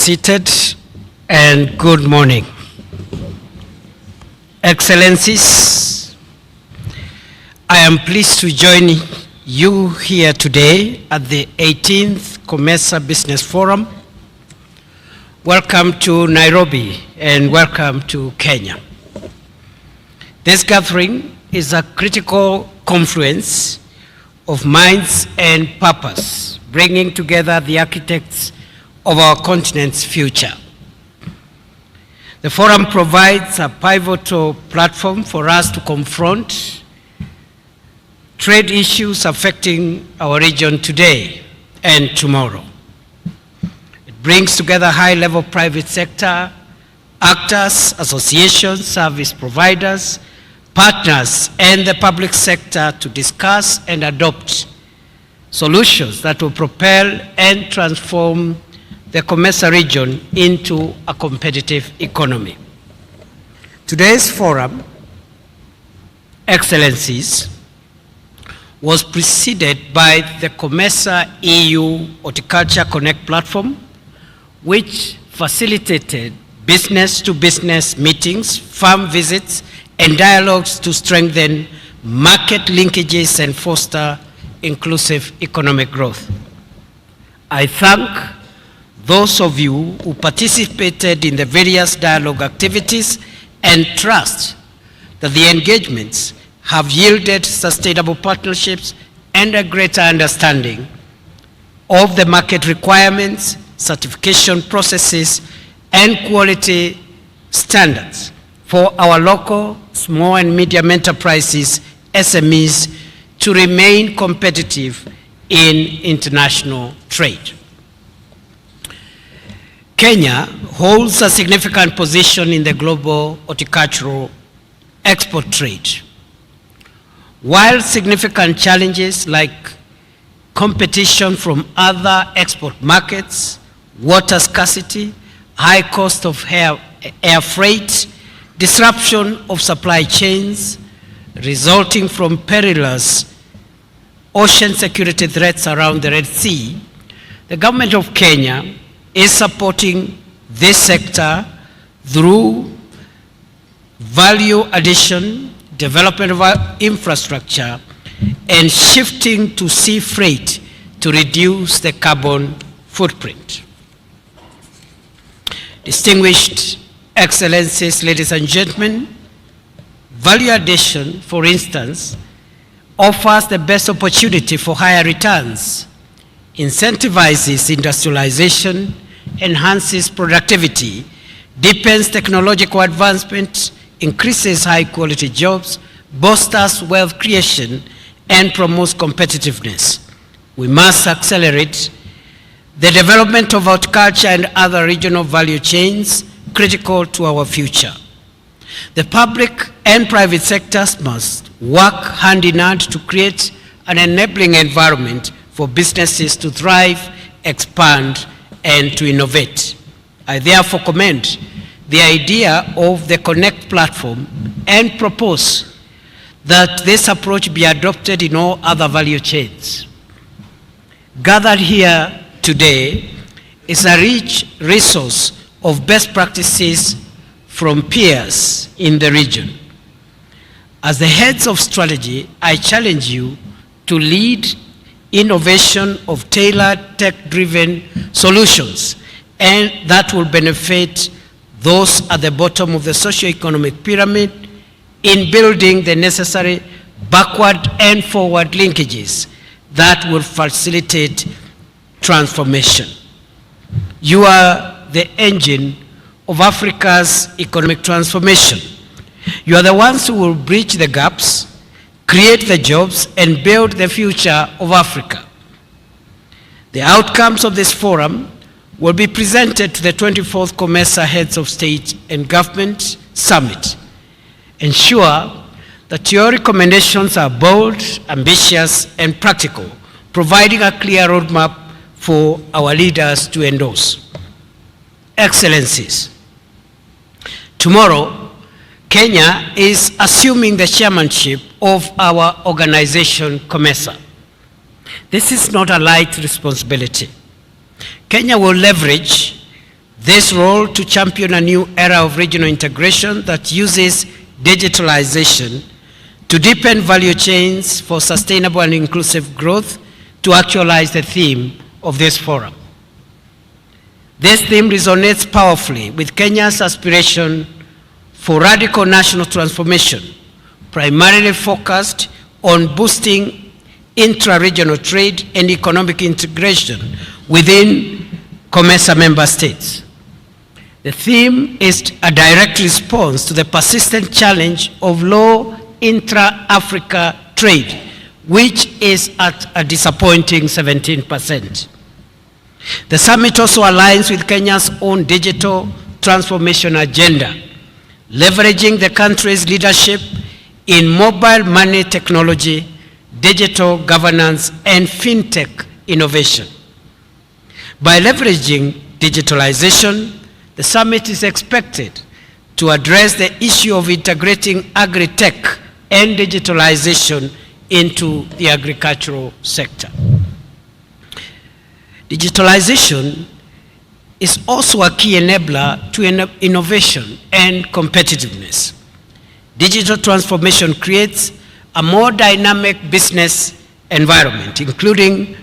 Seated, and good morning. Excellencies, I am pleased to join you here today at the 18th COMESA Business Forum. Welcome to Nairobi and welcome to Kenya. This gathering is a critical confluence of minds and purpose, bringing together the architects of our continent's future. The forum provides a pivotal platform for us to confront trade issues affecting our region today and tomorrow. It brings together high-level private sector actors, associations, service providers, partners, and the public sector to discuss and adopt solutions that will propel and transform the COMESA region into a competitive economy. Today's forum, Excellencies, was preceded by the COMESA EU Horticulture Connect platform, which facilitated business-to-business meetings, farm visits, and dialogues to strengthen market linkages and foster inclusive economic growth. I thank those of you who participated in the various dialogue activities and trust that the engagements have yielded sustainable partnerships and a greater understanding of the market requirements, certification processes, and quality standards for our local small and medium enterprises, SMEs, to remain competitive in international trade. Kenya holds a significant position in the global horticultural export trade. While significant challenges like competition from other export markets, water scarcity, high cost of air freight, disruption of supply chains resulting from perilous ocean security threats around the Red Sea, the government of Kenya is supporting this sector through value addition, development of infrastructure, and shifting to sea freight to reduce the carbon footprint. Distinguished Excellencies, ladies and gentlemen, value addition, for instance, offers the best opportunity for higher returns, incentivizes industrialization, enhances productivity, deepens technological advancement, increases high-quality jobs, bolsters wealth creation, and promotes competitiveness. We must accelerate the development of horticulture and other regional value chains critical to our future. The public and private sectors must work hand in hand to create an enabling environment for businesses to thrive, expand, and to innovate. I therefore commend the idea of the Connect platform and propose that this approach be adopted in all other value chains. Gathered here today is a rich resource of best practices from peers in the region. As the heads of strategy, I challenge you to lead innovation of tailored tech-driven solutions, and that will benefit those at the bottom of the socio-economic pyramid in building the necessary backward and forward linkages that will facilitate transformation. You are the engine of Africa's economic transformation. You are the ones who will bridge the gaps, create the jobs, and build the future of Africa. The outcomes of this forum will be presented to the 24th COMESA Heads of State and Government Summit. Ensure that your recommendations are bold, ambitious, and practical, providing a clear roadmap for our leaders to endorse. Excellencies, tomorrow, Kenya is assuming the chairmanship of our organization, COMESA. This is not a light responsibility. Kenya will leverage This role to champion a new era of regional integration that uses digitalization to deepen value chains for sustainable and inclusive growth to actualize the theme of this forum. This theme resonates powerfully with Kenya's aspiration for radical national transformation, primarily focused on boosting intra-regional trade and economic integration within COMESA member states. The theme is a direct response to the persistent challenge of low intra-Africa trade, which is at a disappointing 17%. The summit also aligns with Kenya's own digital transformation agenda, leveraging the country's leadership in mobile money technology, digital governance, and fintech innovation. By leveraging digitalization, the summit is expected to address the issue of integrating agri-tech and digitalization into the agricultural sector. Digitalization is also a key enabler to innovation and competitiveness. Digital transformation creates a more dynamic business environment, including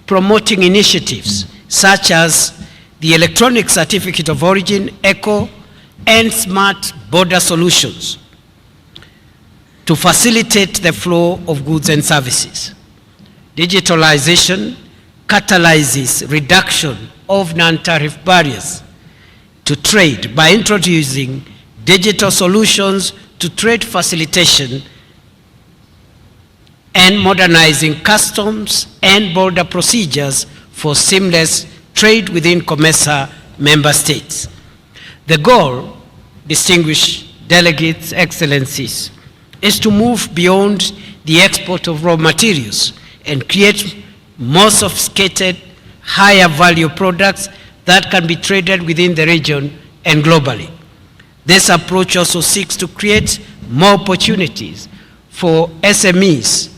promoting initiatives such as the Electronic Certificate of Origin, ECO, and Smart Border Solutions to facilitate the flow of goods and services. Digitalization catalyzes reduction of non-tariff barriers to trade by introducing digital solutions to trade facilitation and modernizing customs and border procedures for seamless trade within COMESA member states. The goal, distinguished delegates, excellencies, is to move beyond the export of raw materials and create more sophisticated, higher value products that can be traded within the region and globally. This approach also seeks to create more opportunities for SMEs,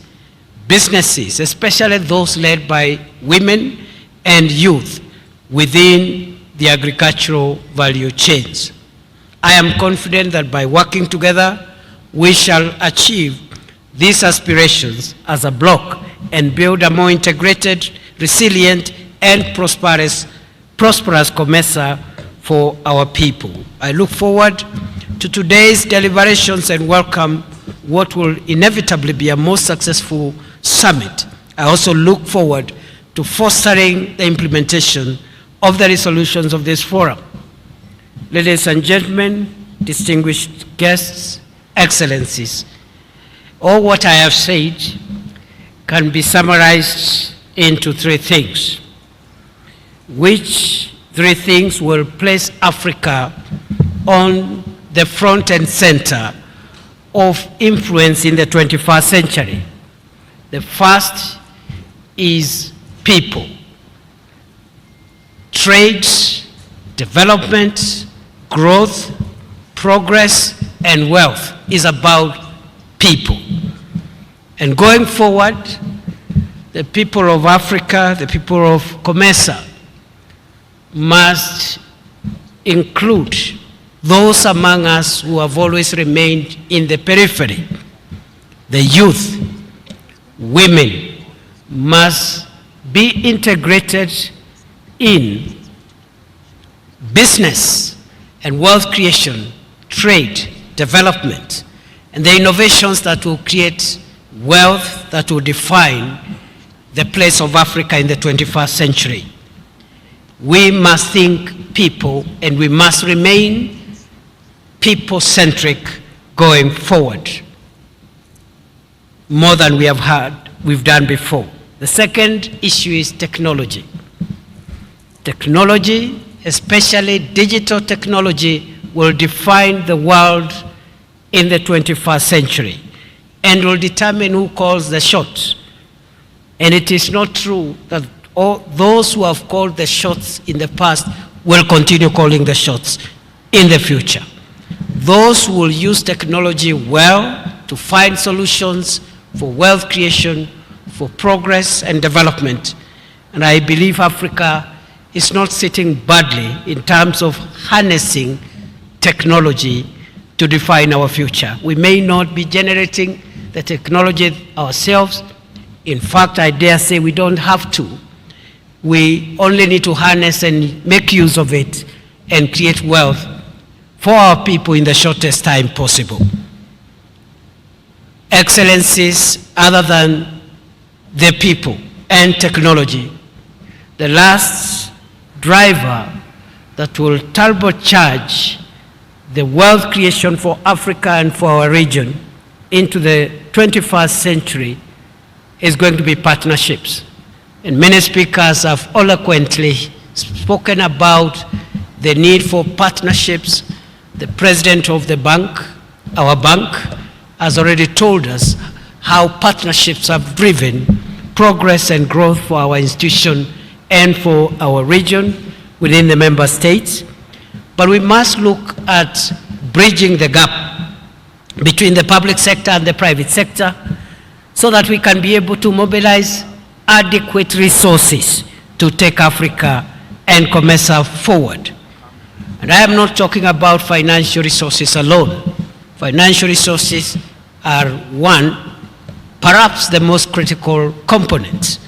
businesses, especially those led by women and youth within the agricultural value chains. I am confident that by working together, we shall achieve these aspirations as a bloc and build a more integrated, resilient, and prosperous COMESA for our people. I look forward to today's deliberations and welcome what will inevitably be a most successful summit. I also look forward to fostering the implementation of the resolutions of this forum. Ladies and gentlemen, distinguished guests, excellencies, all what I have said can be summarized into three things, which three things will place Africa on the front and center of influence in the 21st century. The first is people. Trade, development, growth, progress, and wealth is about people. And going forward, the people of Africa, the people of COMESA, must include those among us who have always remained in the periphery. The youth, women must be integrated in business and wealth creation, trade, development, and the innovations that will create wealth that will define the place of Africa in the 21st century. We must think people, and we must remain people-centric going forward, more than we've done before. The second issue is technology. Technology, especially digital technology, will define the world in the 21st century and will determine who calls the shots. And it is not true that all those who have called the shots in the past will continue calling the shots in the future. Those who will use technology well to find solutions for wealth creation, for progress and development. And I believe Africa is not sitting badly in terms of harnessing technology to define our future. We may not be generating the technology ourselves. In fact, I dare say we don't have to. We only need to harness and make use of it and create wealth for our people in the shortest time possible. Excellencies other than the people and technology, the last driver that will turbocharge the wealth creation for Africa and for our region into the 21st century is going to be partnerships. And many speakers have eloquently spoken about the need for partnerships. The president of the bank, our bank, has already told us how partnerships have driven progress and growth for our institution and for our region within the member states. But we must look at bridging the gap between the public sector and the private sector so that we can be able to mobilize adequate resources to take Africa and COMESA forward. And I am not talking about financial resources alone. Financial resources are one, perhaps the most critical component.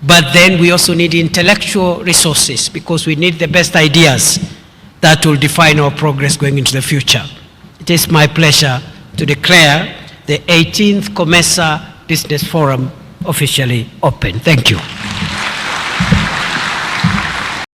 But then we also need intellectual resources because we need the best ideas that will define our progress going into the future. It is my pleasure to declare the 18th COMESA Business Forum officially open. Thank you.